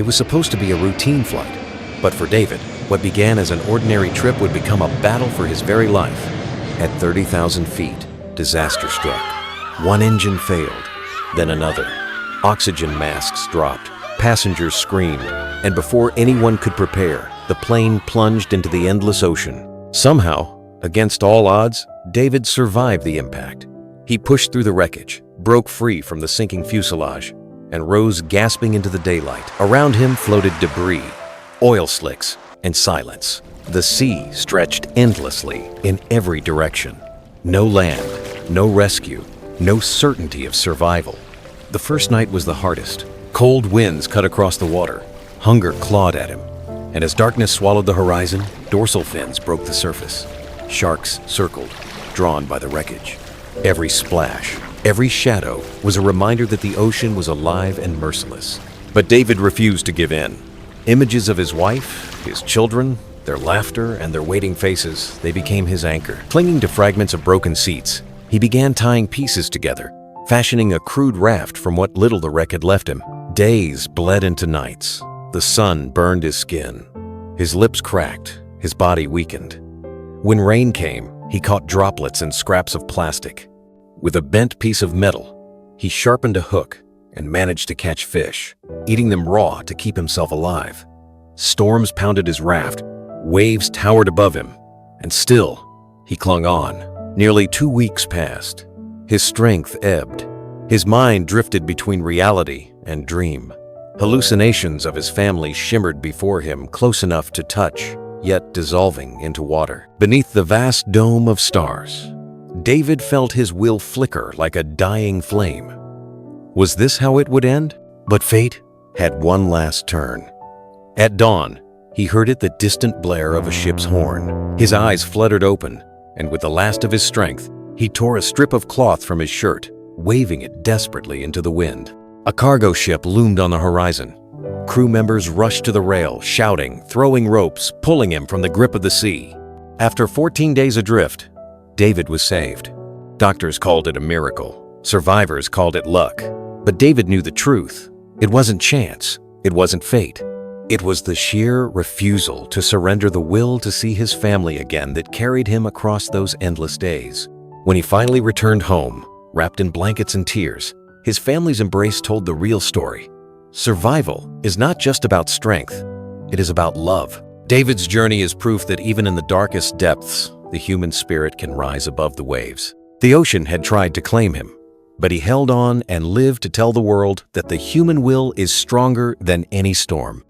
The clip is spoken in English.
It was supposed to be a routine flight, but for David, what began as an ordinary trip would become a battle for his very life. At 30,000 feet, disaster struck. One engine failed, then another. Oxygen masks dropped, passengers screamed, and before anyone could prepare, the plane plunged into the endless ocean. Somehow, against all odds, David survived the impact. He pushed through the wreckage, broke free from the sinking fuselage, and rose gasping into the daylight. Around him floated debris, oil slicks, and silence. The sea stretched endlessly in every direction. No land, no rescue, no certainty of survival. The first night was the hardest. Cold winds cut across the water. Hunger clawed at him. And as darkness swallowed the horizon, dorsal fins broke the surface. Sharks circled, drawn by the wreckage. Every splash, every shadow was a reminder that the ocean was alive and merciless. But David refused to give in. Images of his wife, his children, their laughter, and their waiting faces, they became his anchor. Clinging to fragments of broken seats, he began tying pieces together, fashioning a crude raft from what little the wreck had left him. Days bled into nights. The sun burned his skin. His lips cracked, his body weakened. When rain came, he caught droplets and scraps of plastic. With a bent piece of metal, he sharpened a hook and managed to catch fish, eating them raw to keep himself alive. Storms pounded his raft, waves towered above him, and still, he clung on. Nearly 2 weeks passed. His strength ebbed. His mind drifted between reality and dream. Hallucinations of his family shimmered before him, close enough to touch, yet dissolving into water. Beneath the vast dome of stars, David felt his will flicker like a dying flame. Was this how it would end? But fate had one last turn. At dawn, he heard the distant blare of a ship's horn. His eyes fluttered open, and with the last of his strength, he tore a strip of cloth from his shirt, waving it desperately into the wind. A cargo ship loomed on the horizon. Crew members rushed to the rail, shouting, throwing ropes, pulling him from the grip of the sea. After 14 days adrift, David was saved. Doctors called it a miracle. Survivors called it luck. But David knew the truth. It wasn't chance. It wasn't fate. It was the sheer refusal to surrender the will to see his family again that carried him across those endless days. When he finally returned home, wrapped in blankets and tears, his family's embrace told the real story. Survival is not just about strength. It is about love. David's journey is proof that even in the darkest depths, the human spirit can rise above the waves. The ocean had tried to claim him, but he held on and lived to tell the world that the human will is stronger than any storm.